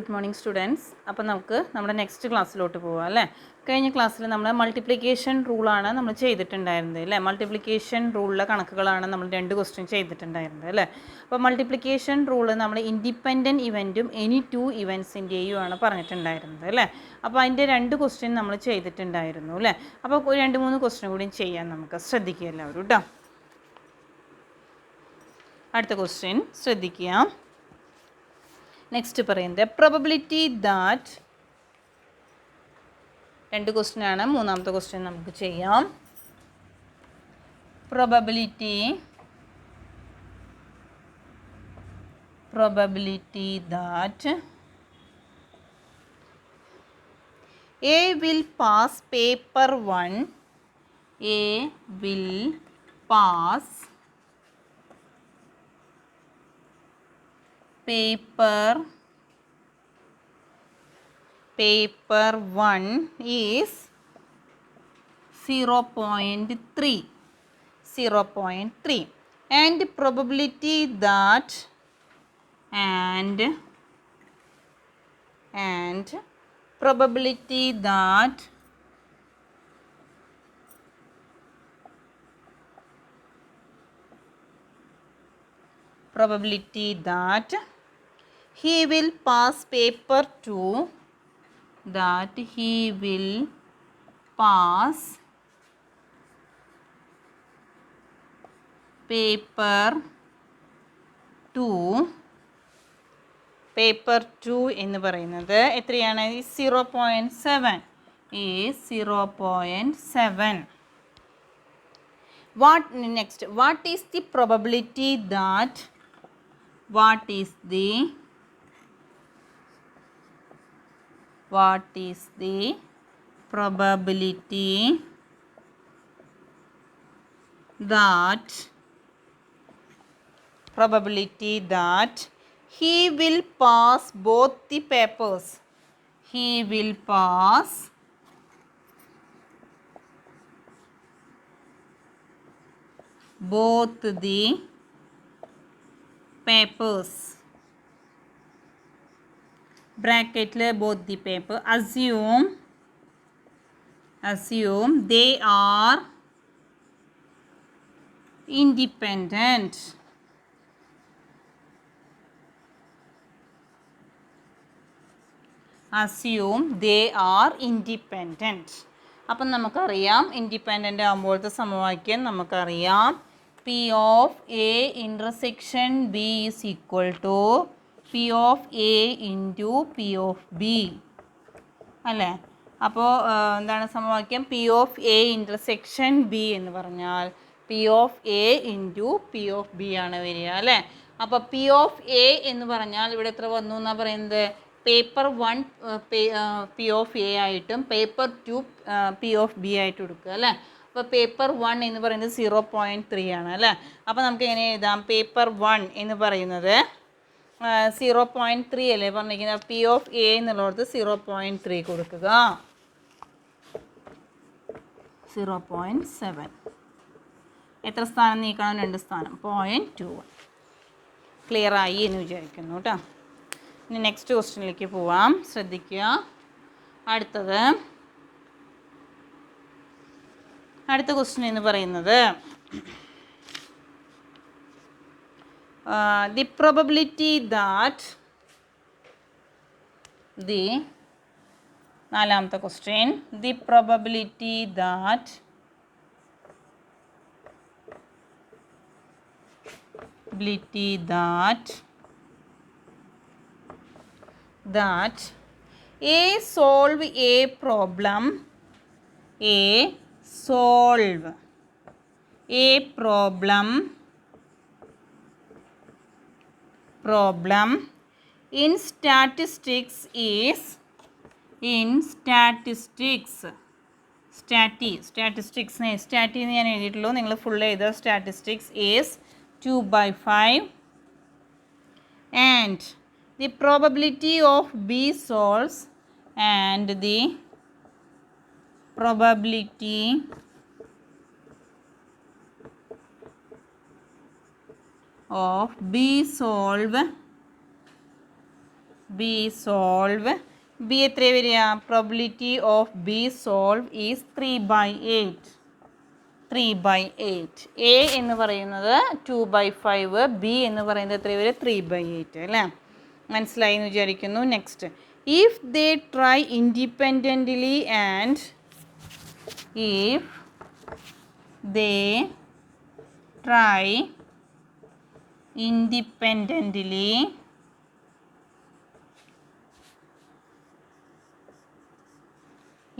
Good morning students. അപ്പോൾ നമുക്ക് നമ്മുടെ നെക്സ്റ്റ് ക്ലാസ്സിലോട്ട് പോകാം അല്ലേ. കഴിഞ്ഞ ക്ലാസ്സിൽ നമ്മൾ മൾട്ടിപ്ലിക്കേഷൻ റൂളാണ് നമ്മൾ ചെയ്തിട്ടുണ്ടായിരുന്നത് അല്ലേ. മൾട്ടിപ്ലിക്കേഷൻ റൂളിലെ കണക്കുകളാണ് നമ്മൾ 2 ക്വസ്റ്റ്യൻ ചെയ്തിട്ടുണ്ടായിരുന്നത് അല്ലേ. അപ്പോൾ മൾട്ടിപ്ലിക്കേഷൻ റൂള് നമ്മൾ ഇൻഡിപെൻഡൻറ്റ് ഇവൻറ്റും എനി 2 ഇവൻസിൻ്റെയും ആണ് പറഞ്ഞിട്ടുണ്ടായിരുന്നത് അല്ലേ. അപ്പോൾ അതിൻ്റെ 2 ക്വസ്റ്റ്യൻ നമ്മൾ ചെയ്തിട്ടുണ്ടായിരുന്നു അല്ലേ. അപ്പോൾ 2-3 ക്വസ്റ്റ്യൻ കൂടി ചെയ്യാൻ നമുക്ക് ശ്രദ്ധിക്കുക എല്ലാവരും കേട്ടോ. അടുത്ത ക്വസ്റ്റ്യൻ ശ്രദ്ധിക്കുക. നെക്സ്റ്റ് പറയുന്നത് പ്രോബബിലിറ്റി ദാറ്റ് 2 ക്വസ്റ്റ്യൻ ആണ്. മൂന്നാമത്തെ ക്വസ്റ്റ്യൻ നമുക്ക് ചെയ്യാം. probability that A will pass paper 1 A will pass paper 1 is 0.3 and probability that probability that he will pass paper 2 that he will pass paper 2 എന്ന് പറയുന്നത് എത്രയാണ്? 0.7 is 0.7. What is the probability that he will pass both the papers? He will pass both the papers. Bracket both the paper. Assume they are independent. അപ്പം നമുക്കറിയാം independent ആകുമ്പോഴത്തെ സമവാക്യം നമുക്കറിയാം. P of A intersection B is equal to P of A into P of B അല്ലേ. അപ്പോൾ എന്താണ് സമവാക്യം? P of A intersection B എന്ന് പറഞ്ഞാൽ P of A into P of B ആണ് വരിക അല്ലേ. അപ്പോൾ P of A എന്ന് പറഞ്ഞാൽ ഇവിടെ എത്ര വന്നു എന്നാണ് പറയുന്നത്? പേപ്പർ 1 P of A ആയിട്ടും പേപ്പർ 2 P of B ആയിട്ട് കൊടുക്കുക അല്ലേ. അപ്പോൾ പേപ്പർ 1 എന്ന് പറയുന്നത് 0.3 ആണ് അല്ലേ. അപ്പോൾ നമുക്ക് എങ്ങനെ എഴുതാം? പേപ്പർ 1 എന്ന് പറയുന്നത് 0.3 അല്ലേ പറഞ്ഞിരിക്കുന്നത്. P of A എന്നുള്ളത് 0.3 കൊടുക്കുക. 0.7 എത്ര സ്ഥാനം നീക്കണം? 2 സ്ഥാനം. 0.21. ക്ലിയർ ആയി എന്ന് വിചാരിക്കുന്നു കേട്ടോ. ഇനി നെക്സ്റ്റ് ക്വസ്റ്റ്യനിലേക്ക് പോവാം. ശ്രദ്ധിക്കുക. അടുത്ത ക്വസ്റ്റ്യൻ എന്ന് പറയുന്നത് ദി പ്രോബബിലിറ്റി ദാറ്റ് നാലാമത്തെ question. The probability that A solve a problem in statistics is സ്റ്റാറ്റി എന്ന് ഞാൻ എഴുതിയിട്ടുള്ളൂ. നിങ്ങൾ ഫുൾ എഴുതുക. Statistics is 2/5 and the probability of B solves and the probability of B solve B solve. B എത്ര വരിക? Probability of B solve is 3/8. 3/8. A എന്ന് പറയുന്നത് 2/5, B എന്ന് പറയുന്നത് എത്ര വരും? 3/8 അല്ലേ? മനസ്സിലായി എന്ന് വിചാരിക്കുന്നു. Next, if they try independently and if they try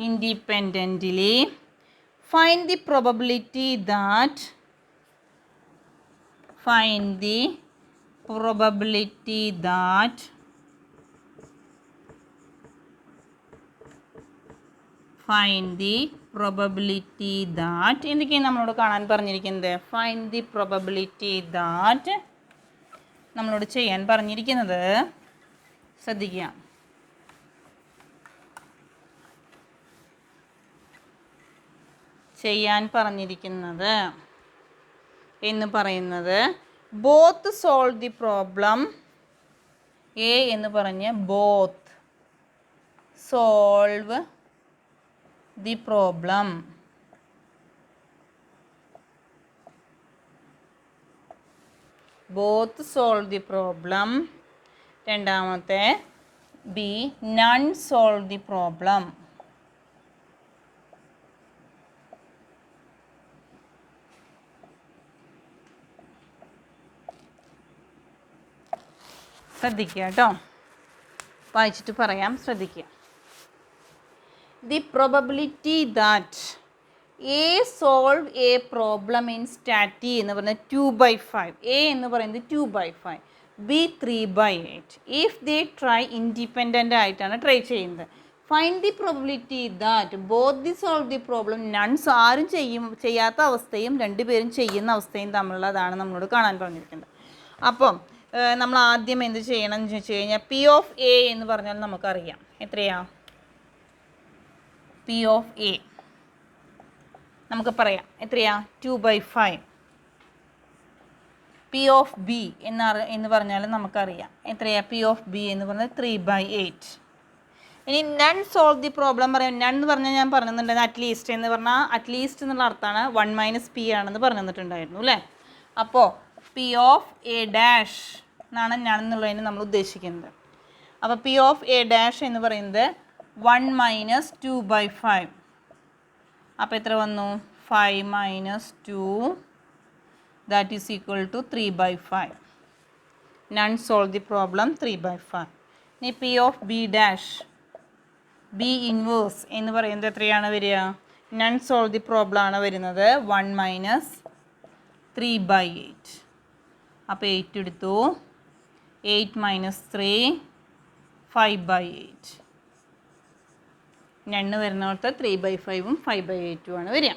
independently find the probability that എന്തൊക്കെയാണ് നമ്മളോട് കാണാൻ പറഞ്ഞിരിക്കുന്നത്? ഫൈൻഡ് ദി പ്രോബബിലിറ്റി ദാറ്റ് നമ്മളോട് ചെയ്യാൻ പറഞ്ഞിരിക്കുന്നത്. ശ്രദ്ധിക്കുക. ചെയ്യാൻ പറഞ്ഞിരിക്കുന്നത് എന്ന് പറയുന്നത് both solve the problem. A എന്ന് പറഞ്ഞ് both solve the problem. Both solve the problem. രണ്ടാമത്തെ B none solve the problem. ശ്രദ്ധിക്കുക കേട്ടോ, വായിച്ചിട്ട് പറയാം. ശ്രദ്ധിക്കുക. The probability that A solve a problem in സ്റ്റാറ്റി എന്ന് പറയുന്നത് 2/5. എ എന്ന് പറയുന്നത് 2/5, B 3/8. If they try independent ആയിട്ടാണ് ട്രൈ ചെയ്യുന്നത്. Find the probability that both the solve the problem. നൺസ് ആരും ചെയ്യാത്ത അവസ്ഥയും രണ്ടുപേരും ചെയ്യുന്ന അവസ്ഥയും തമ്മിലുള്ളതാണ് നമ്മളോട് കാണാൻ പറഞ്ഞിരിക്കുന്നത്. അപ്പം നമ്മൾ ആദ്യം എന്ത് ചെയ്യണം എന്ന് ചോദിച്ചു കഴിഞ്ഞാൽ പി ഓഫ് എ എന്ന് പറഞ്ഞാൽ നമുക്കറിയാം എത്രയാ? പി ഓഫ് എ നമുക്ക് പറയാം എത്രയാ? 2/5. പി ഓഫ് ബി എന്ന് പറഞ്ഞാൽ നമുക്കറിയാം എത്രയാ? പി ഓഫ് ബി എന്ന് പറഞ്ഞാൽ 3/8. ഇനി നൺ സോൾവ് ദി പ്രോബ്ലം പറയാം. നൺ എന്ന് പറഞ്ഞാൽ ഞാൻ പറഞ്ഞിട്ടുണ്ടായിരുന്നു അറ്റ്ലീസ്റ്റ് എന്ന് പറഞ്ഞാൽ അറ്റ്ലീസ്റ്റ് എന്നുള്ള അർത്ഥമാണ് 1 - p ആണെന്ന് പറഞ്ഞു തന്നിട്ടുണ്ടായിരുന്നു അല്ലേ? അപ്പോൾ പി ഓഫ് എ ഡാഷ് എന്നാണ് നൺ എന്നുള്ളതിന് നമ്മൾ ഉദ്ദേശിക്കുന്നത്. അപ്പോൾ പി ഓഫ് എ ഡാഷ് എന്ന് പറയുന്നത് 1 - 2/5. അപ്പോൾ എത്ര വന്നു? 5 - 2 that is equal to 3/5. None solve the problem 3/5. ഇനി P of B dash, B inverse എന്ന് പറയുന്നത് എത്രയാണ് വരിക? നൺ സോൾവ് ദി പ്രോബ്ലം ആണ് വരുന്നത് 1 - 3/8. അപ്പോൾ 8 എടുത്തു. 8 - 3 5/8. നണ്ണ് വരുന്നിടത്ത് 3/5ഉം 5/8ഉം ആണ് വരിക.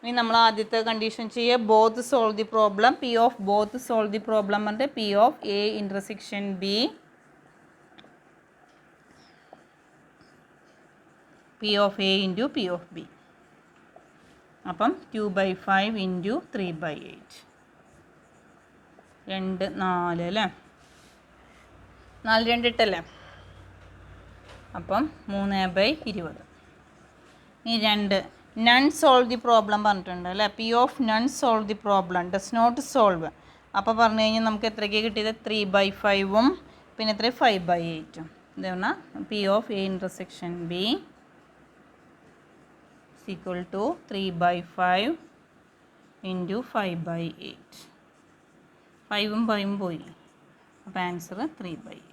ഇനി നമ്മൾ ആദ്യത്തെ കണ്ടീഷൻ ചെയ്യുക. Both solve the problem. P of both solve the problem പറഞ്ഞിട്ട് P of A intersection B, P of A into P of B. അപ്പം 2/5 ഇൻറ്റു 3/8. 2 4 അല്ലേ? 4 2 8 അപ്പം 3/20. ഇനി 2 നൺ സോൾവ് ദി പ്രോബ്ലം പറഞ്ഞിട്ടുണ്ട് അല്ലേ? P of none solve the problem does not solve. അപ്പോൾ പറഞ്ഞു കഴിഞ്ഞാൽ നമുക്ക് എത്രയ്ക്ക് കിട്ടിയത്? 3/5ഉം പിന്നെ എത്ര? 5/8ഉം. ഇത് പറഞ്ഞാൽ P of A intersection B equal to 3/5 into 5/8. 5ഉം 5ഉം പോയി. അപ്പോൾ ആൻസർ 3/8.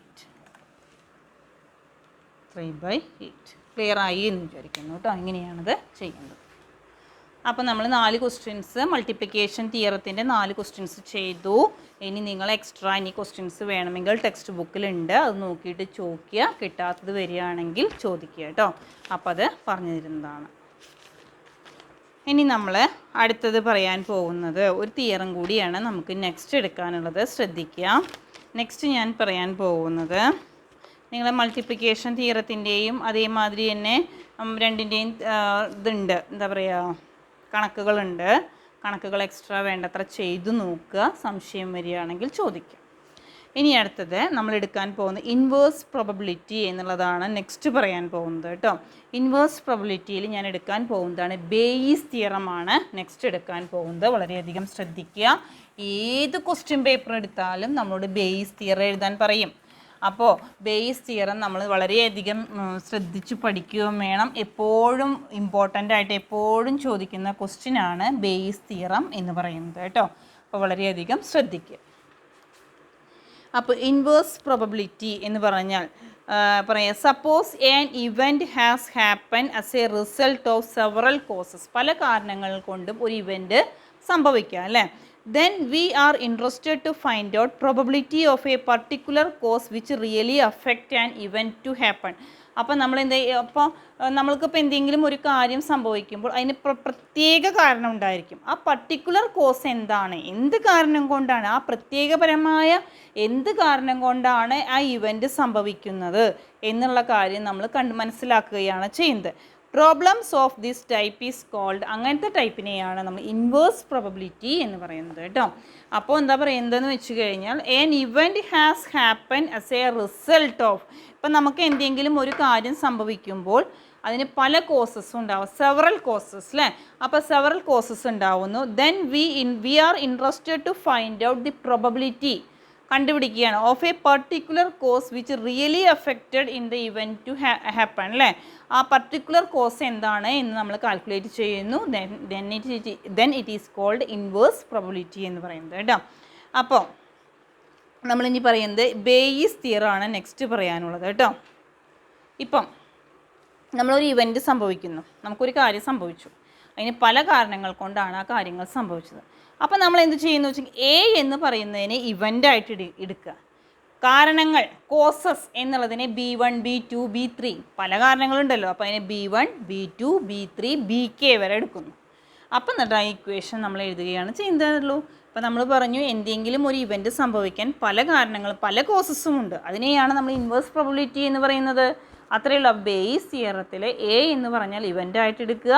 3/8. ക്ലിയർ ആയി എന്ന് വിചാരിക്കുന്നു കേട്ടോ. ഇങ്ങനെയാണത് ചെയ്യേണ്ടത്. അപ്പോൾ നമ്മൾ 4 ക്വസ്റ്റ്യൻസ് മൾട്ടിപ്ലിക്കേഷൻ തിയറത്തിൻ്റെ 4 ക്വസ്റ്റ്യൻസ് ചെയ്തു. ഇനി നിങ്ങൾ എക്സ്ട്രാ ഇനി ക്വസ്റ്റ്യൻസ് വേണമെങ്കിൽ ടെക്സ്റ്റ് ബുക്കിലുണ്ട്, അത് നോക്കിയിട്ട് ചോദിക്കുക. കിട്ടാത്തത് വരികയാണെങ്കിൽ ചോദിക്കുക കേട്ടോ. അപ്പോൾ അത് പറഞ്ഞു തരുന്നതാണ്. ഇനി നമ്മൾ അടുത്തത് പറയാൻ പോകുന്നത് ഒരു തിയറം കൂടിയാണ് നമുക്ക് നെക്സ്റ്റ് എടുക്കാനുള്ളത്. ശ്രദ്ധിക്കുക. നെക്സ്റ്റ് ഞാൻ പറയാൻ പോകുന്നത് നിങ്ങൾ മൾട്ടിപ്ലിക്കേഷൻ തിയറത്തിൻ്റെയും അതേമാതിരി തന്നെ രണ്ടിൻ്റെയും ഇതുണ്ട്, എന്താ പറയുക, കണക്കുകളുണ്ട്. കണക്കുകൾ എക്സ്ട്രാ വേണ്ടത്ര ചെയ്തു നോക്കുക. സംശയം വരികയാണെങ്കിൽ ചോദിക്കുക. ഇനി അടുത്തത് നമ്മൾ എടുക്കാൻ പോകുന്നത് ഇൻവേഴ്സ് പ്രോബബിലിറ്റി എന്നുള്ളതാണ് നെക്സ്റ്റ് പറയാൻ പോകുന്നത് കേട്ടോ. ഇൻവേഴ്സ് പ്രോബബിലിറ്റിയിൽ ഞാൻ എടുക്കാൻ പോകുന്നതാണ് ബേയിസ് തിയറമാണ് നെക്സ്റ്റ് എടുക്കാൻ പോകുന്നത്. വളരെയധികം ശ്രദ്ധിക്കുക. ഏത് ക്വസ്റ്റ്യൻ പേപ്പർ എടുത്താലും നമ്മളോട് ബേയിസ് തിയറം എഴുതാൻ പറയും. അപ്പോൾ ബേയിസ് തിയറം നമ്മൾ വളരെയധികം ശ്രദ്ധിച്ച് പഠിക്കുകയും വേണം. എപ്പോഴും ഇമ്പോർട്ടൻ്റ് ആയിട്ട് എപ്പോഴും ചോദിക്കുന്ന ക്വസ്റ്റ്യനാണ് ബേയിസ് തിയറം എന്ന് പറയുന്നത് കേട്ടോ. അപ്പോൾ വളരെയധികം ശ്രദ്ധിക്കുക. അപ്പോൾ ഇൻവേഴ്സ് പ്രോബബിലിറ്റി എന്ന് പറഞ്ഞാൽ പറയാം, suppose an event has happen as A result of several causes. പല കാരണങ്ങൾ കൊണ്ടും ഒരു ഇവൻറ്റ് സംഭവിക്കാം അല്ലേ. then we are interested to find out probability of a particular cause which really affect an event to happen. അപ്പോൾ നമ്മൾ അപ്പോൾ നമ്മൾക്കിപ്പോൾ എന്തെങ്കിലും ഒരു കാര്യം സംഭവിക്കുമ്പോൾ അതിന് പ്രത്യേക കാരണം ഉണ്ടായിരിക്കും. ആ പർട്ടിക്കുലർ കോസ് എന്താണ്, എന്ത് കാരണം കൊണ്ടാണ്, ആ പ്രത്യേകപരമായ എന്ത് കാരണം കൊണ്ടാണ് ആ ഇവൻറ്റ് സംഭവിക്കുന്നത് എന്നുള്ള കാര്യം നമ്മൾ മനസ്സിലാക്കുകയാണ് ചെയ്യുന്നത്. Problems of this type is called, അങ്ങനത്തെ ടൈപ്പിനെയാണ് നമ്മൾ ഇൻവേഴ്സ് പ്രോബബിലിറ്റി എന്ന് പറയുന്നത് കേട്ടോ. അപ്പോൾ എന്താ പറയുന്നതെന്ന് വെച്ച് കഴിഞ്ഞാൽ N event has happen as A result of, ഇപ്പം നമുക്ക് എന്തെങ്കിലും ഒരു കാര്യം സംഭവിക്കുമ്പോൾ അതിന് പല കോസസ് ഉണ്ടാവും, സെവറൽ കോസസ് അല്ലേ. അപ്പോൾ സെവറൽ കോസസ് ഉണ്ടാവുന്നു. Then we are interested to find out the probability, കണ്ടുപിടിക്കുകയാണ്, of a particular cause which really affected in the event to happen അല്ലേ. ആ പർട്ടിക്കുലർ കോസ് എന്താണ് എന്ന് നമ്മൾ കാൽക്കുലേറ്റ് ചെയ്യുന്നു. Then it is called inverse probability എന്ന് പറയുന്നത് കേട്ടോ. അപ്പോൾ നമ്മളിനി പറയുന്നത് ബേയിസ് തിയറാണ് നെക്സ്റ്റ് പറയാനുള്ളത് കേട്ടോ. ഇപ്പം നമ്മളൊരു ഇവൻറ്റ് സംഭവിക്കുന്നു, നമുക്കൊരു കാര്യം സംഭവിച്ചു, അതിന് പല കാരണങ്ങൾ കൊണ്ടാണ് ആ കാര്യങ്ങൾ സംഭവിച്ചത്. അപ്പോൾ നമ്മൾ എന്ത് ചെയ്യുന്നു വെച്ചാൽ എ എന്ന് പറയുന്നതിനെ ഇവൻ്റായിട്ട് എടുക്കുക. കാരണങ്ങൾ കോസസ് എന്നുള്ളതിനെ B1 B2 B3 പല കാരണങ്ങളുണ്ടല്ലോ. അപ്പോൾ അതിനെ B1 B2 B3 BK വരെ എടുക്കുന്നു. അപ്പം എന്നിട്ട് ആ ഇക്വേഷൻ നമ്മൾ എഴുതുകയാണ് ചെയ്യുന്നതുള്ളൂ. അപ്പോൾ നമ്മൾ പറഞ്ഞു എന്തെങ്കിലും ഒരു ഇവൻറ്റ് സംഭവിക്കാൻ പല കാരണങ്ങളും പല കോസസും ഉണ്ട്, അതിനെയാണ് നമ്മൾ ഇൻവേഴ്സ് പ്രോബബിലിറ്റി എന്ന് പറയുന്നത്. അത്രയുള്ള ബേയിസ് തിയറത്തിൽ എ എന്ന് പറഞ്ഞാൽ ഇവൻ്റായിട്ട് എടുക്കുക,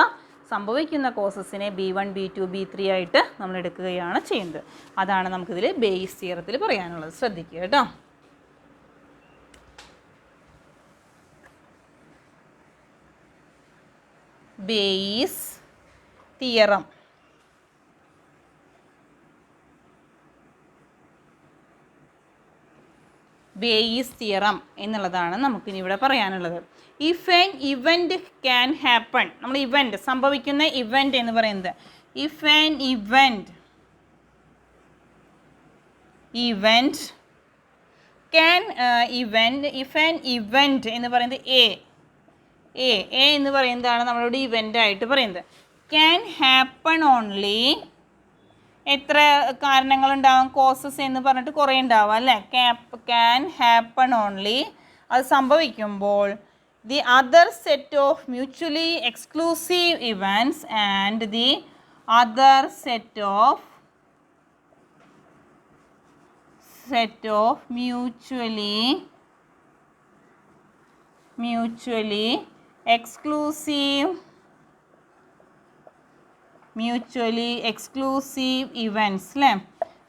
സംഭവിക്കുന്ന കോസസിനെ B1 B2 B3 ആയിട്ട് നമ്മൾ എടുക്കുകയാണ് ചെയ്യുന്നത്. അതാണ് നമുക്കിതിൽ ബേയിസ് തിയറത്തിൽ പറയാനുള്ളത്. ശ്രദ്ധിക്കുക കേട്ടോ. ബേയിസ് തിയറം ബേയിസ് തിയറം എന്നുള്ളതാണ് നമുക്കിനി ഇവിടെ പറയാനുള്ളത്. If N event can happen, നമ്മൾ ഇവൻറ്റ് സംഭവിക്കുന്ന ഇവൻറ്റ് എന്ന് പറയുന്നത് if N event can if N event എന്ന് പറയുന്നത് എ എന്ന് പറയുന്നതാണ് നമ്മളോട് ഇവൻ്റ് ആയിട്ട് പറയുന്നത്. ക്യാൻ ഹാപ്പൺ ഓൺലി, എത്ര കാരണങ്ങളുണ്ടാവും, കോസസ് എന്ന് പറഞ്ഞിട്ട് കുറേ ഉണ്ടാവും അല്ലേ. ക്യാൻ ഹാപ്പൺ ഓൺലി, അത് സംഭവിക്കുമ്പോൾ the other set of mutually exclusive events and the other set of mutually exclusive events അല്ലേ.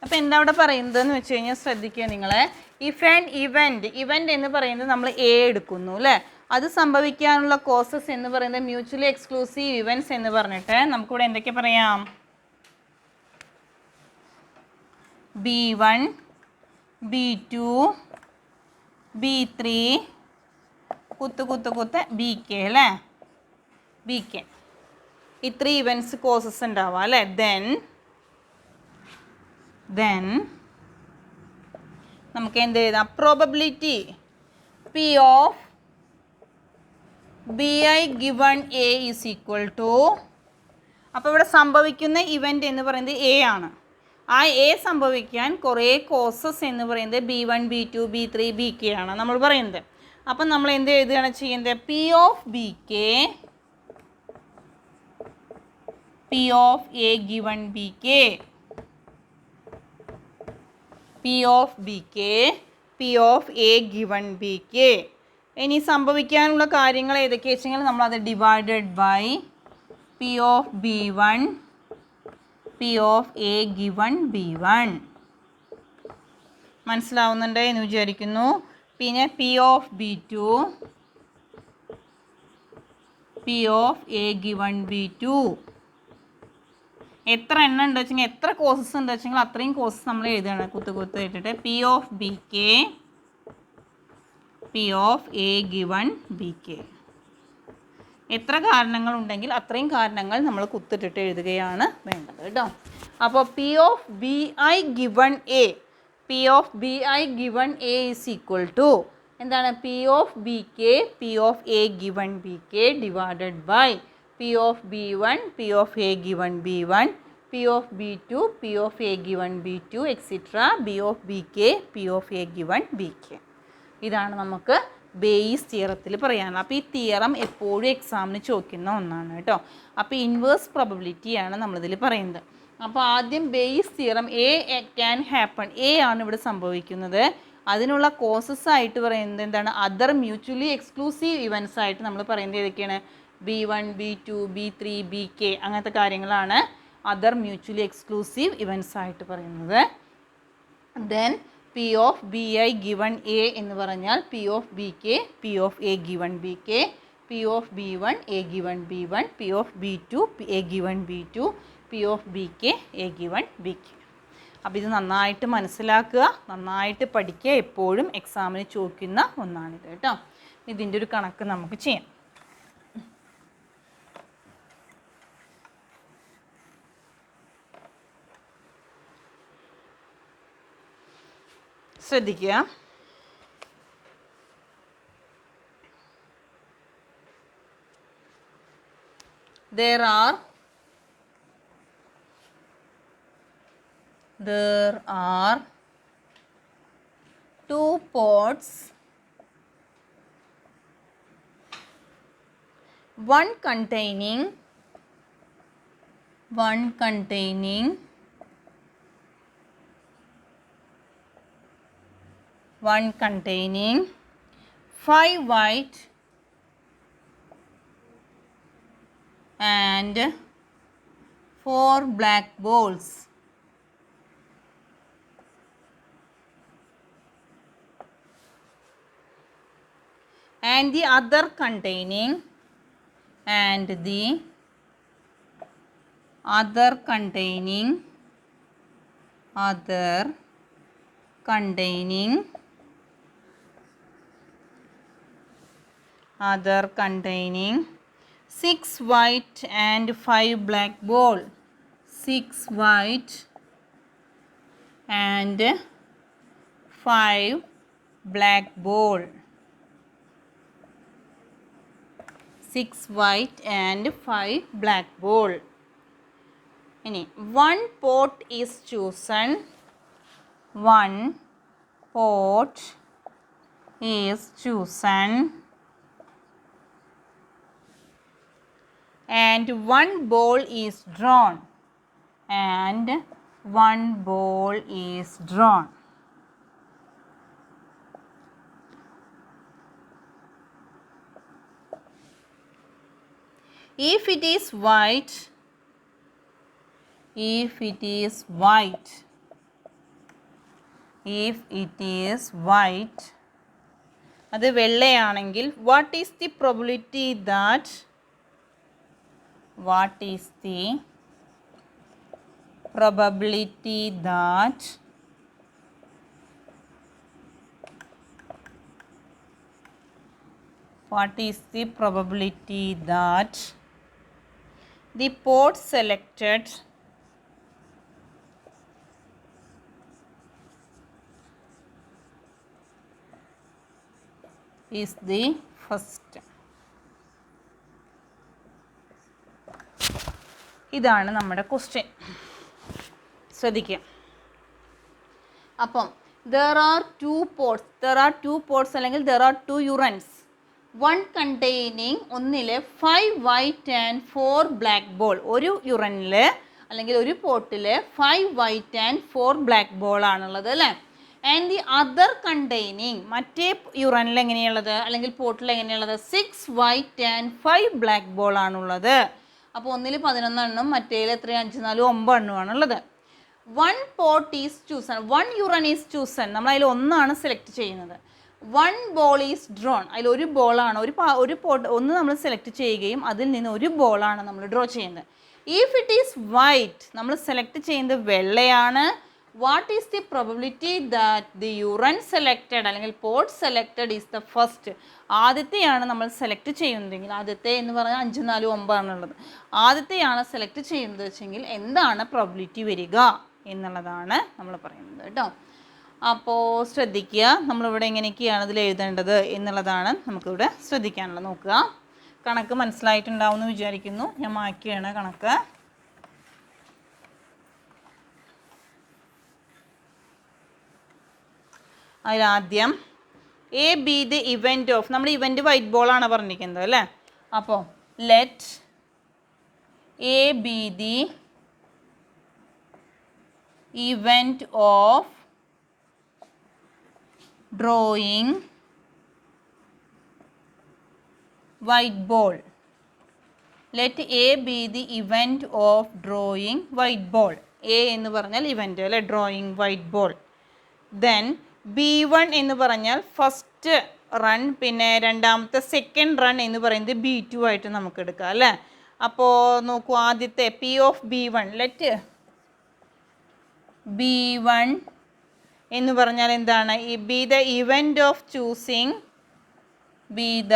അപ്പോൾ എന്താ അവിടെ പറയുന്നതെന്ന് വെച്ച് കഴിഞ്ഞാൽ ശ്രദ്ധിക്കുക നിങ്ങൾ. ഇഫ് ആൻ ഇവൻറ്റ് എന്ന് പറയുന്നത് നമ്മൾ എ എടുക്കുന്നു അല്ലേ. അത് സംഭവിക്കാനുള്ള കോസസ് എന്ന് പറയുന്നത് മ്യൂച്വലി എക്സ്ക്ലൂസീവ് ഇവൻറ്റ്സ് എന്ന് പറഞ്ഞിട്ട് നമുക്കിവിടെ എന്തൊക്കെ പറയാം, B1 B2 B3 കുത്ത് BK അല്ലേ. BK ഇത്ര ഇവൻറ്റ്സ് കോസസ് ഉണ്ടാവുക അല്ലേ. ദെൻ നമുക്ക് എന്ത് എഴുതാം, probability P of BI given A is equal to, അപ്പോൾ ഇവിടെ സംഭവിക്കുന്ന ഇവൻറ്റ് എന്ന് പറയുന്നത് എ ആണ്. ആ എ സംഭവിക്കാൻ കുറേ കോസസ് എന്ന് പറയുന്നത് B1 B2 B3 BK ആണ് നമ്മൾ പറയുന്നത്. അപ്പം നമ്മൾ എന്ത് എഴുതുകയാണ് ചെയ്യുന്നത്, P of A given BK, P of A given BK. ഇനി സംഭവിക്കാനുള്ള കാര്യങ്ങൾ ഏതൊക്കെ വെച്ചെങ്കിൽ നമ്മളത് divided by P of B1 P of A given B1. മനസ്സിലാവുന്നുണ്ട് എന്ന് വിചാരിക്കുന്നു. പിന്നെ P of B two, P of A given B two. എത്ര എണ്ണം ഉണ്ട് വെച്ചെങ്കിൽ, എത്ര കോസസ് ഉണ്ട് വെച്ചെങ്കിൽ അത്രയും കോസസ് നമ്മൾ എഴുതണം കുത്ത് ഇട്ടിട്ട്. P of B K, P of A given B K. എത്ര കാരണങ്ങളുണ്ടെങ്കിൽ അത്രയും കാരണങ്ങൾ നമ്മൾ കുത്തിട്ടിട്ട് എഴുതുകയാണ് വേണ്ടത് കേട്ടോ. അപ്പോൾ P of B I given A, P of B I given A is equal to എന്താണ്? P of B K, P of A given B K divided by P of B one, P of A given B one, P of B two, P of A given B two extra, B of B K, P of A given B K. ഇതാണ് നമുക്ക് base തിയറത്തിൽ പറയാനുള്ളത്. അപ്പോൾ ഈ theorem എപ്പോഴും എക്സാമിന് ചോദിക്കുന്ന ഒന്നാണ് കേട്ടോ. അപ്പോൾ ഇൻവേഴ്സ് പ്രോബബിലിറ്റിയാണ് നമ്മളിതിൽ പറയുന്നത്. അപ്പോൾ ആദ്യം base theorem A can happen, A ആണ് ഇവിടെ സംഭവിക്കുന്നത്. അതിനുള്ള കോസസ് ആയിട്ട് പറയുന്നത് എന്താണ്? അതർ മ്യൂച്വലി എക്സ്ക്ലൂസീവ് ഇവൻറ്റ്സ് ആയിട്ട് നമ്മൾ പറയുന്നത് ഏതൊക്കെയാണ്? B one, B two, B three, B K, അങ്ങനത്തെ കാര്യങ്ങളാണ് അതർ മ്യൂച്വലി എക്സ്ക്ലൂസീവ് ഇവൻറ്റ്സ് ആയിട്ട് പറയുന്നത്. Then P of B I given A എന്ന് പറഞ്ഞാൽ P of B K, P of A given B K, P of B one A given B one, P of B two A given B two, P of B K A given B K. അപ്പോൾ ഇത് നന്നായിട്ട് മനസ്സിലാക്കുക, നന്നായിട്ട് പഠിക്കുക. എപ്പോഴും എക്സാമിന് ചോദിക്കുന്ന ഒന്നാണിത് കേട്ടോ. ഇതിൻ്റെ ഒരു കണക്ക് നമുക്ക് ചെയ്യാം. ശ്രദ്ധിക്കുക. There are 2 pots, one containing 5 white and 4 black balls. And the other containing 6 white and 5 black ball. 6 white and 5 black ball. 6 white and 5 black ball. ഇനി 1 pot is chosen. 1 pot is chosen and 1 ball is drawn. And 1 ball is drawn. If it is white, അത് വെള്ളയാണെങ്കിൽ what is the probability that the pot selected is the first. ഇതാണ് നമ്മുടെ question. ശ്രദ്ധിക്കുക. അപ്പം there are 2 pots അല്ലെങ്കിൽ there are 2 urns. One containing ഒന്നിലെ 5 white and 4 black ball. ഒരു യുറനിൽ അല്ലെങ്കിൽ ഒരു പോട്ടിൽ 5 white and 4 black ball ആണുള്ളത് അല്ലേ. ആൻഡ് ദി അതർ കണ്ടെയ്നിങ് മറ്റേ യുറനിൽ എങ്ങനെയുള്ളത് അല്ലെങ്കിൽ പോട്ടിൽ എങ്ങനെയുള്ളത് 6 white and 5 black ball ആണുള്ളത്. അപ്പോൾ ഒന്നിൽ 11 എണ്ണം, മറ്റേതിൽ എത്ര 5 4 9 എണ്ണമാണുള്ളത്. 1 pot is chosen, 1 urine is chosen. നമ്മൾ അതിൽ ഒന്നാണ് സെലക്ട് ചെയ്യുന്നത്. 1 ball is drawn, അതിൽ ഒരു ബോളാണ്, ഒരു പോട്ട് ഒന്ന് നമ്മൾ സെലക്ട് ചെയ്യുകയും അതിൽ നിന്ന് ഒരു ബോളാണ് നമ്മൾ ഡ്രോ ചെയ്യുന്നത്. ഇഫ് ഇറ്റ് ഈസ് വൈറ്റ്, നമ്മൾ സെലക്ട് ചെയ്യുന്നത് വെള്ളയാണ്. What is the probability that the urn selected അല്ലെങ്കിൽ pot selected is the first? ആദ്യത്തെയാണ് നമ്മൾ സെലക്ട് ചെയ്യുന്നതെങ്കിൽ, ആദ്യത്തെ എന്ന് പറഞ്ഞാൽ 5, 4, 9 ആണുള്ളത്, ആദ്യത്തെയാണ് സെലക്ട് ചെയ്യുന്നത് വെച്ചെങ്കിൽ എന്താണ് പ്രോബബിലിറ്റി വരിക എന്നുള്ളതാണ് നമ്മൾ പറയുന്നത് കേട്ടോ. അപ്പോൾ ശ്രദ്ധിക്കുക, നമ്മളിവിടെ എങ്ങനെയൊക്കെയാണ് ഇതിൽ എഴുതേണ്ടത് എന്നുള്ളതാണ് നമുക്കിവിടെ ശ്രദ്ധിക്കാനുള്ളത്. നോക്കുക, കണക്ക് മനസ്സിലായിട്ടുണ്ടാവും എന്ന് വിചാരിക്കുന്നു. ഞാൻ മായ്ക്കുകയാണ് കണക്ക്. അതിലാദ്യം A be the event of, നമ്മൾ ഇവൻറ്റ് വൈറ്റ് ബോളാണ് പറഞ്ഞിരിക്കുന്നത് അല്ലേ. അപ്പോൾ let A be the event of drawing white ball. Let A be the event of drawing white ball. A എന്ന് പറഞ്ഞാൽ ഇവൻറ്റ് അല്ലേ, drawing white ball. Then B1 എന്ന് പറഞ്ഞാൽ ഫസ്റ്റ് റൺ, പിന്നെ രണ്ടാമത്തെ സെക്കൻഡ് റൺ എന്ന് പറയുന്നത് B2 ആയിട്ട് നമുക്ക് എടുക്കാം അല്ലേ. അപ്പോൾ നോക്കൂ, ആദ്യത്തെ P of B1, let B1 എന്ന് പറഞ്ഞാൽ എന്താണ്? ഈ B the event of choosing, B the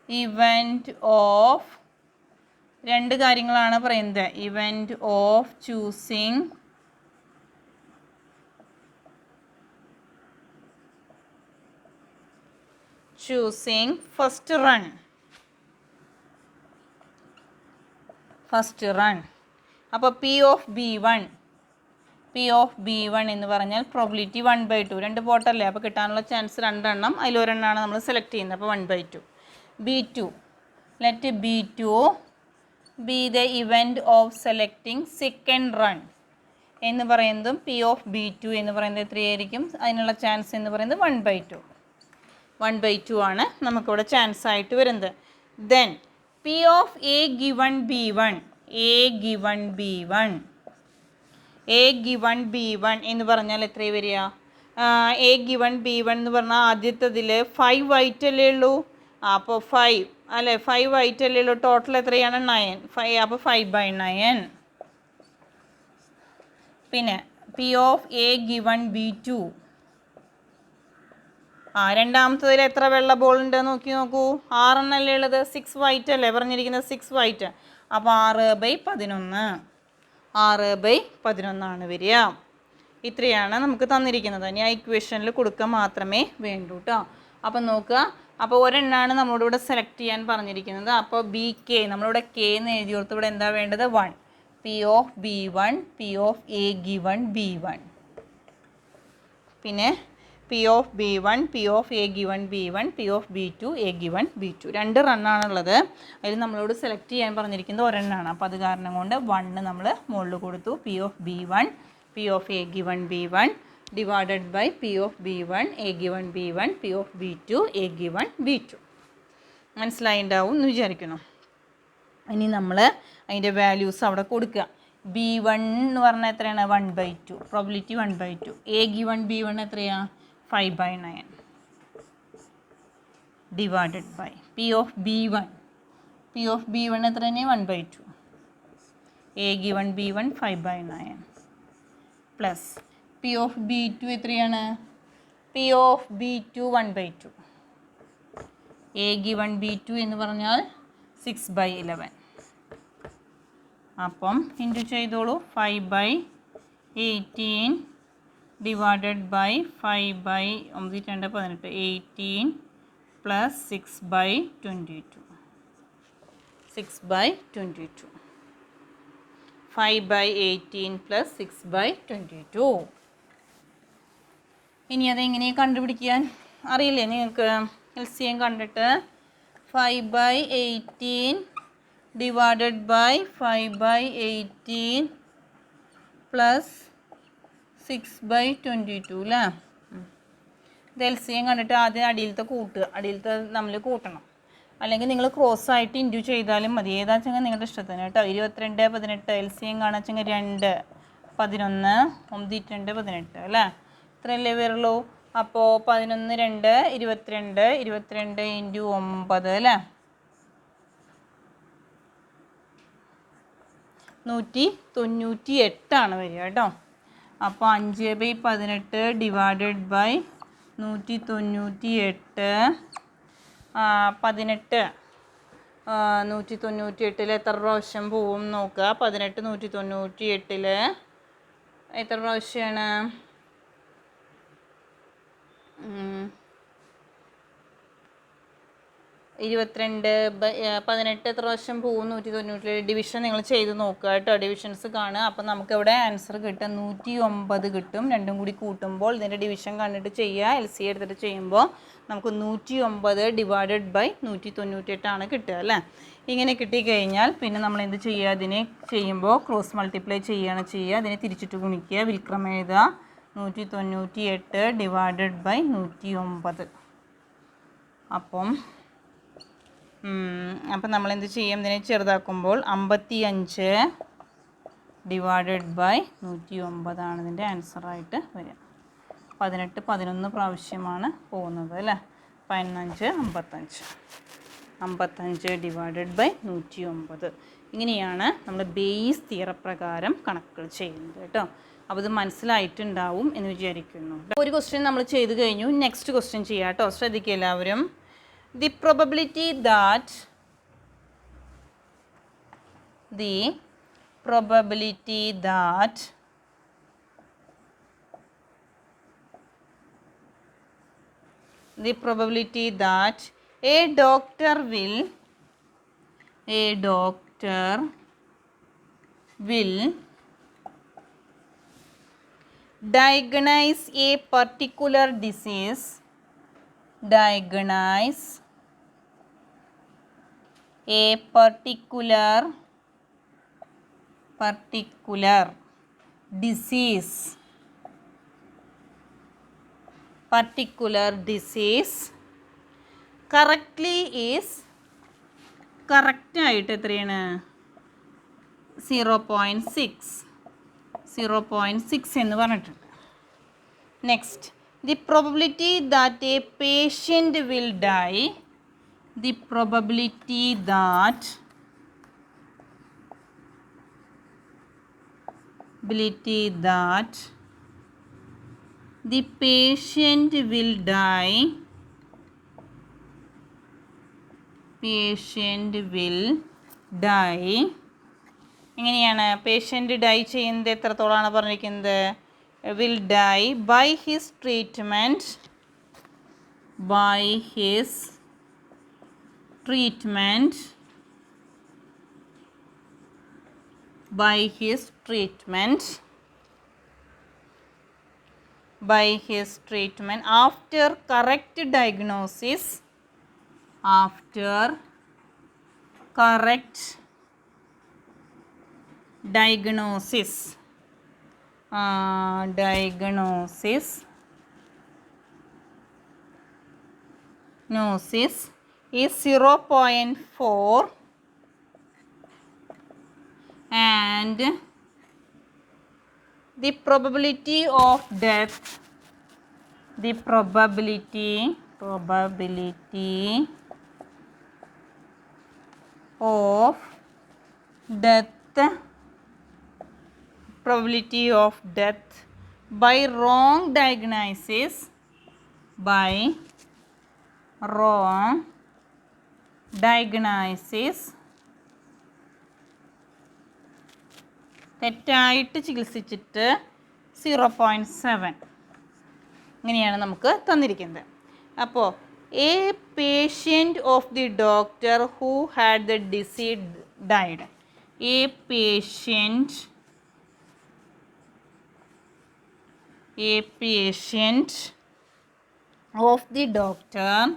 event of, രണ്ട് കാര്യങ്ങളാണ് പറയുന്നത്. Event of choosing first run. അപ്പോൾ P of B1 എന്ന് പറഞ്ഞാൽ പ്രോബിലിറ്റി 1/2. 2 പോട്ടല്ലേ, അപ്പോൾ കിട്ടാനുള്ള ചാൻസ് 2 എണ്ണം, അതിലൊരെണ്ണമാണ് നമ്മൾ സെലക്ട് ചെയ്യുന്നത്, അപ്പോൾ 1/2. B2, let B2 B the event of selecting second run എന്ന് പറയുന്നതും P of B2 എന്ന് പറയുന്നത് എത്രയായിരിക്കും? അതിനുള്ള ചാൻസ് എന്ന് പറയുന്നത് 1/2. 1/2 ആണ് നമുക്കിവിടെ ചാൻസ് ആയിട്ട് വരുന്നത്. Then P of A given B1, A given B1 എന്ന് പറഞ്ഞാൽ എത്ര വരിക? A given B1 എന്ന് പറഞ്ഞാൽ ആദ്യത്തതിൽ 5 വൈറ്റ് അല്ലേ ഉള്ളൂ, അപ്പോൾ 5 അല്ലേ, 5 വൈറ്റ് അല്ലേ ഉള്ളൂ, ടോട്ടൽ എത്രയാണ്? 9. 5, അപ്പോൾ 5/9. പിന്നെ P of A given B2, രണ്ടാമത്തതിൽ എത്ര വെള്ള ബോൾ ഉണ്ട് നോക്കൂ, 6 എണ്ണല്ലേ ഉള്ളത്, 6 വൈറ്റ് അല്ലേ പറഞ്ഞിരിക്കുന്നത്, 6 വൈറ്റ്, അപ്പോൾ 6/11, 6/11 വരിക. ഇത്രയാണ് നമുക്ക് തന്നിരിക്കുന്നത്. ഇനി ആ ഇക്വേഷനിൽ കൊടുക്കുക മാത്രമേ വേണ്ടൂ കേട്ടോ. അപ്പം നോക്കുക, അപ്പോൾ ഒരെണ്ണമാണ് നമ്മളോട് ഇവിടെ സെലക്ട് ചെയ്യാൻ പറഞ്ഞിരിക്കുന്നത്. അപ്പോൾ BK നമ്മളിവിടെ K എന്ന് എഴുതി കൊടുത്ത് ഇവിടെ എന്താ വേണ്ടത്? 1. P of B1, P of A given B1, പിന്നെ P of B1, P of A given B1, P of B2, A given B2. 2 റണ്ണാണുള്ളത്. അതിൽ നമ്മളോട് സെലക്ട് ചെയ്യാൻ പറഞ്ഞിരിക്കുന്നത് ഒരെണ്ണമാണ്. അപ്പോൾ അത് കാരണം കൊണ്ട് 1 നമ്മൾ മുകളിൽ കൊടുത്തു. P of B1, P of A given B1 divided by P of B1, A given B1, P of B2, A given B2. മനസ്സിലായിണ്ടാവും എന്ന് വിചാരിക്കുന്നു. ഇനി നമ്മൾ അതിൻ്റെ വാല്യൂസ് അവിടെ കൊടുക്കുക. B1 എന്ന് പറഞ്ഞാൽ എത്രയാണ്? 1/2, പ്രോബിലിറ്റി 1/2. A given B1 എത്രയാണ്? 5/9 divided by P of B1. P of B1 എത്ര തന്നെ? 1/2. A given B1 5/9 plus P of B2 എത്രയാണ്? P of B2 1/2. A given B2 എന്ന് പറഞ്ഞാൽ 6/11. അപ്പം ഇൻറ്റു ചെയ്തോളൂ. 5/18 ഡിവൈഡഡ് ബൈ 5/18 18 പ്ലസ് 6/22. 6/22. 5/18 പ്ലസ് 6/22. ഇനി അതെങ്ങനെ കണ്ടുപിടിക്കാൻ അറിയില്ലേ നിങ്ങൾക്ക്? LCM കണ്ടിട്ട് 5/18 ഡിവൈഡഡ് ബൈ 5/18 പ്ലസ് 6/22 അല്ലേ? ഇത് LCM കണ്ടിട്ട് ആദ്യം അടിയിലത്തെ കൂട്ടുക, അടിയിലത്തെ നമ്മൾ കൂട്ടണം. അല്ലെങ്കിൽ നിങ്ങൾ ക്രോസ് ആയിട്ട് ഇൻറ്റു ചെയ്താലും മതി. ഏതാ വെച്ചെങ്കിൽ നിങ്ങളുടെ ഇഷ്ടത്തിന് കേട്ടോ. 22 18 LCM കാണാച്ചെങ്കിൽ 2 11 9 2 18 അല്ലേ, ഇത്രയല്ലേ വരുള്ളൂ. അപ്പോൾ 11 2 22 22 ഇൻറ്റു 9 അല്ലേ, 198 വരിക കേട്ടോ. അപ്പോൾ 5/18 ഡിവൈഡഡ് ബൈ 198. 18 198 എത്ര പ്രാവശ്യം പോവും നോക്കുക. 18 198 എത്ര പ്രാവശ്യമാണ്? 22 18 എത്ര പ്രാവശ്യം പോവും? 197. ഡിവിഷൻ നിങ്ങൾ ചെയ്ത് നോക്കുക കേട്ടോ, ഡിവിഷൻസ് കാണുക. അപ്പം നമുക്കിവിടെ ആൻസർ കിട്ടുക 109 കിട്ടും. രണ്ടും കൂടി കൂട്ടുമ്പോൾ ഇതിൻ്റെ ഡിവിഷൻ കണ്ടിട്ട് ചെയ്യുക. LC എടുത്തിട്ട് ചെയ്യുമ്പോൾ നമുക്ക് 109 ഡിവൈഡഡ് ബൈ 198 കിട്ടുക അല്ലേ. ഇങ്ങനെ കിട്ടിക്കഴിഞ്ഞാൽ പിന്നെ നമ്മൾ എന്ത് ചെയ്യുക? അതിനെ ചെയ്യുമ്പോൾ ക്രോസ് മൾട്ടിപ്ലൈ ചെയ്യുകയാണ് ചെയ്യുക. അതിനെ തിരിച്ചിട്ട് ഗുണിക്കുക, വിൽക്രമം എഴുതുക. 198 ഡിവൈഡഡ് ബൈ 109. അപ്പം നമ്മളെന്ത് ചെയ്യും? ഇതിനെ ചെറുതാക്കുമ്പോൾ 55 ഡിവൈഡഡ് ബൈ 109 ഇതിൻ്റെ ആൻസറായിട്ട് വരിക. 18 11 പ്രാവശ്യമാണ് പോകുന്നത് അല്ലേ. 15 55 ഡിവൈഡഡ് ബൈ 109. ഇങ്ങനെയാണ് നമ്മൾ ബേസ് തിയറപ്രകാരം കണക്കുകൾ ചെയ്യുന്നത് കേട്ടോ. അപ്പോൾ ഇത് മനസ്സിലായിട്ടുണ്ടാവും എന്ന് വിചാരിക്കുന്നു. ഒരു ക്വസ്റ്റ്യൻ നമ്മൾ ചെയ്ത് കഴിഞ്ഞു. നെക്സ്റ്റ് ക്വസ്റ്റ്യൻ ചെയ്യാം കേട്ടോ. ശ്രദ്ധിക്കുക എല്ലാവരും. The probability that a doctor will diagnose a particular disease correctly is correct ആയിട്ട് എത്രയാണ്? 0.6 എന്ന് പറഞ്ഞിട്ടുണ്ട്. Next, the probability that a patient will die, the probability that the patient will die എങ്ങനെയാണ്? പേഷ്യൻ്റ് ഡൈ ചെയ്യുന്നത് എത്രത്തോളമാണ് പറഞ്ഞിരിക്കുന്നത്? will die by his treatment after correct diagnosis is 0.4 and the probability of death by wrong diagnosis തെറ്റായിട്ട് ചികിത്സിച്ചിട്ട് 0.7 ഇങ്ങനെയാണ് നമുക്ക് തന്നിരിക്കുന്നത്. അപ്പോൾ A patient of the doctor who had the disease died. A patient of the doctor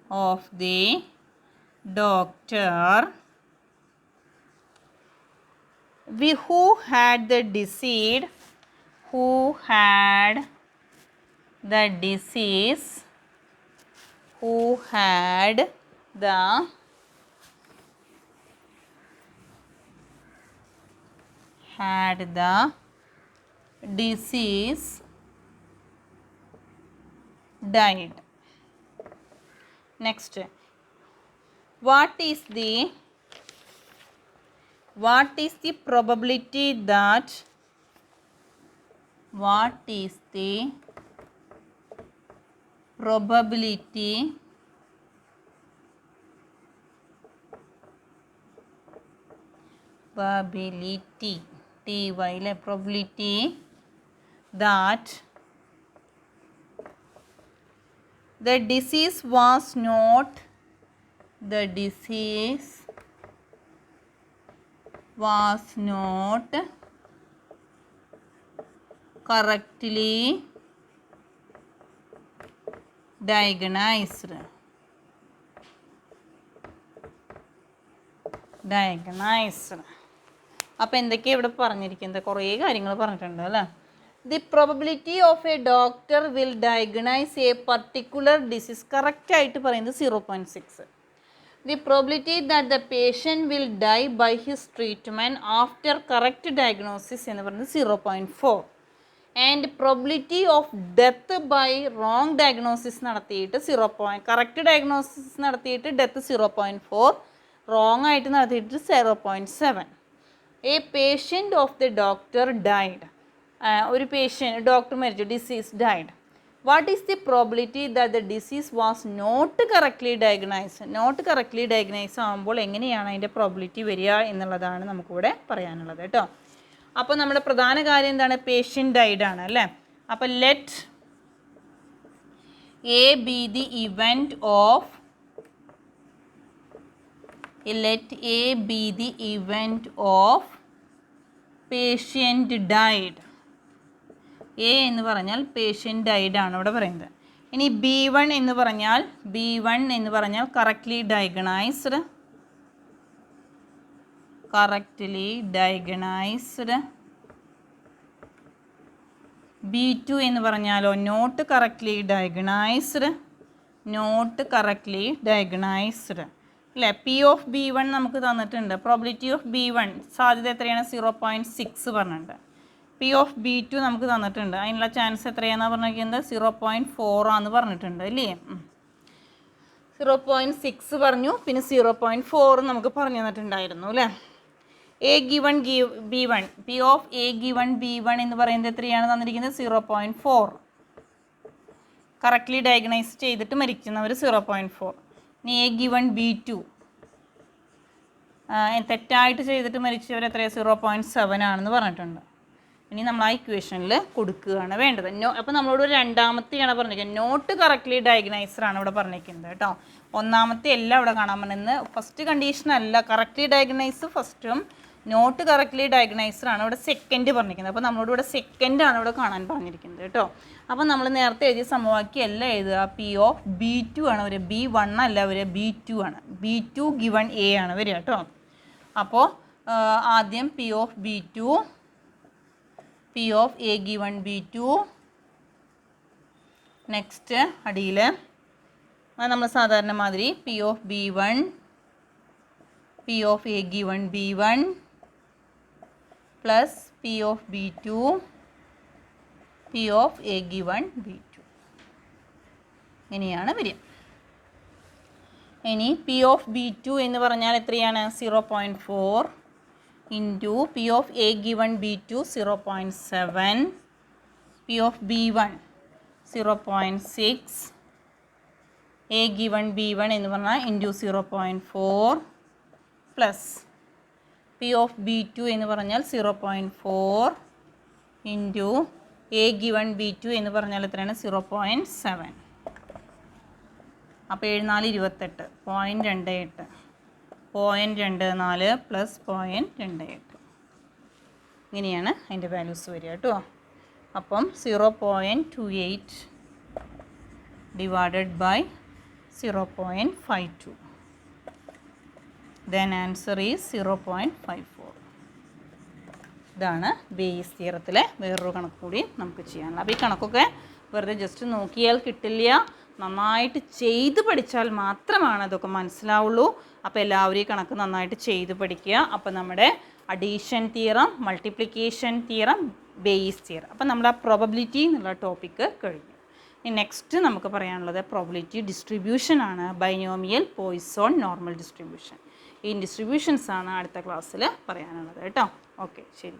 who had the disease the disease died. Next, what is the probability that probability that the disease was not correctly diagnosed. അപ്പോൾ എന്തൊക്കെയാണ് ഇവിടെ പറഞ്ഞിരിക്കുന്നത്? കുറേ കാര്യങ്ങൾ പറഞ്ഞിട്ടുണ്ട് അല്ലേ. The probability of a doctor will diagnose a particular disease, കറക്റ്റായിട്ട് പറയുന്നത് 0.6. The probability that the patient will die by his treatment after correct diagnosis എന്ന് പറയുന്നത് 0.4. And probability of death by wrong diagnosis നടത്തിയിട്ട് കറക്റ്റ് ഡയഗ്നോസിസ് നടത്തിയിട്ട് death 0.4, wrong ആയിട്ട് നടത്തിയിട്ട് 0.7. A patient of the doctor died, ഒരു doctor മരിച്ചു, disease died. What is the probability that the disease was not correctly diagnose ആകുമ്പോൾ എങ്ങനെയാണ് അതിൻ്റെ probability വരിക എന്നുള്ളതാണ് നമുക്കിവിടെ പറയാനുള്ളത് കേട്ടോ. അപ്പോൾ നമ്മുടെ പ്രധാന കാര്യം എന്താണ്? പേഷ്യൻ്റ് ഡൈഡ് ആണ് അല്ലേ. അപ്പോൾ let A be the event of patient died. A എന്ന് പറഞ്ഞാൽ പേഷ്യൻ്റ് ഡൈഡ് ആണ് ഇവിടെ പറയുന്നത്. ഇനി B1 എന്ന് പറഞ്ഞാൽ കറക്റ്റ്ലി ഡയഗ്നൈസ്ഡ്. B2 എന്ന് പറഞ്ഞാലോ നോട്ട് കറക്റ്റ്ലി ഡയഗ്നൈസ്ഡ് അല്ലേ. P ഓഫ് B1 നമുക്ക് തന്നിട്ടുണ്ട്. പ്രോബിലിറ്റി ഓഫ് B1 സാധ്യത എത്രയാണ്? 0.6 പറഞ്ഞിട്ടുണ്ട്. P ഓഫ് B2 നമുക്ക് തന്നിട്ടുണ്ട്. അതിനുള്ള ചാൻസ് എത്രയാണെന്ന് പറഞ്ഞിരിക്കുന്നത്? 0.4 ആണെന്ന് പറഞ്ഞിട്ടുണ്ട് അല്ലേ. 0.6 പറഞ്ഞു, പിന്നെ 0.4 നമുക്ക് പറഞ്ഞു തന്നിട്ടുണ്ടായിരുന്നു അല്ലേ. A given B1, P of A given B1 എന്ന് പറയുന്നത് എത്രയാണ് തന്നിരിക്കുന്നത്? 0.4. കറക്റ്റ്ലി ഡയഗ്നൈസ് ചെയ്തിട്ട് മരിക്കുന്നവർ 0.4. ഇനി A given B2 തെറ്റായിട്ട് ചെയ്തിട്ട് മരിച്ചവർ എത്രയാണ്? 0.7 ആണെന്ന് പറഞ്ഞിട്ടുണ്ട്. ഇനി നമ്മൾ ആ ഇക്വേഷനിൽ കൊടുക്കുകയാണ് വേണ്ടത്. അപ്പോൾ നമ്മളോട് രണ്ടാമത്തെയാണ് പറഞ്ഞിരിക്കുന്നത്, നോട്ട് കറക്റ്റ്ലി ഡയഗ്നൈസ്ഡ് ആണ് ഇവിടെ പറഞ്ഞിരിക്കുന്നത് കേട്ടോ. ഒന്നാമത്തെ എല്ലാം ഇവിടെ കാണാൻ പറ്റുന്നത്. ഫസ്റ്റ് കണ്ടീഷൻ അല്ല, കറക്റ്റ്ലി ഡയഗ്നൈസ് ഫസ്റ്റും നോട്ട് കറക്റ്റ്ലി ഡയഗ്നൈസ്ഡ് ആണ് ഇവിടെ സെക്കൻഡ് പറഞ്ഞിരിക്കുന്നത്. അപ്പോൾ നമ്മളോട് ഇവിടെ സെക്കൻഡ് ആണ് ഇവിടെ കാണാൻ പറഞ്ഞിരിക്കുന്നത് കേട്ടോ. അപ്പോൾ നമ്മൾ നേരത്തെ എഴുതിയ സമവാക്യം എല്ലാം എഴുതുക. P ഓഫ് B2 ആണ് വരിക, B1 അല്ല വരിക, B2 ആണ്. B2 given A ആണ് വരിക കേട്ടോ. അപ്പോൾ ആദ്യം P of A given B2. Next അടിയിൽ നമ്മൾ സാധാരണ മാതിരി P of B1, P of A given B1 plus P of B2, P of A given B2 ഇങ്ങനെയാണ് വരിക. ഇനി P ഓഫ് B2 എന്ന് പറഞ്ഞാൽ എത്രയാണ്? 0.4 into P of A given B2 0.7, P of B1 0.6, A given B1 എന്ന് പറഞ്ഞാൽ into 0.4 plus P of B2 എന്ന് പറഞ്ഞാൽ 0.4 ഇൻറ്റു A given B2 എന്ന് പറഞ്ഞാൽ എത്രയാണ്? 0.7. അപ്പോൾ 7 4 28, 0.28, 0.24 പ്ലസ് 0.28 ഇങ്ങനെയാണ് അതിൻ്റെ വാല്യൂസ് വരിക കേട്ടോ. അപ്പം 0.28 divided by 0.52. Then answer is 0.54. ഇതാണ് ബേസ് തിയറത്തിലെ വേറൊരു കണക്ക് കൂടി നമുക്ക് ചെയ്യാനുള്ളത്. അപ്പോൾ ഈ കണക്കൊക്കെ വെറുതെ ജസ്റ്റ് നോക്കിയാൽ കിട്ടില്ല, നന്നായിട്ട് ചെയ്ത് പഠിച്ചാൽ മാത്രമാണ് അതൊക്കെ മനസ്സിലാവുള്ളൂ. അപ്പോൾ എല്ലാവരും ഈ കണക്ക് നന്നായിട്ട് ചെയ്ത് പഠിക്കുക. അപ്പോൾ നമ്മുടെ addition theorem, multiplication theorem, Bayes theorem, അപ്പോൾ നമ്മുടെ ആ പ്രോബബിലിറ്റി എന്നുള്ള ടോപ്പിക്ക് കഴിഞ്ഞു. ഇനി നെക്സ്റ്റ് നമുക്ക് പറയാനുള്ളത് പ്രോബബിലിറ്റി ഡിസ്ട്രിബ്യൂഷൻ ആണ്, ബൈനോമിയൽ, പോയ്സോൺ, നോർമൽ ഡിസ്ട്രിബ്യൂഷൻ. ഈ ഡിസ്ട്രിബ്യൂഷൻസ് ആണ് അടുത്ത ക്ലാസ്സിൽ പറയാനുള്ളത് കേട്ടോ. ഓക്കെ, ശരി.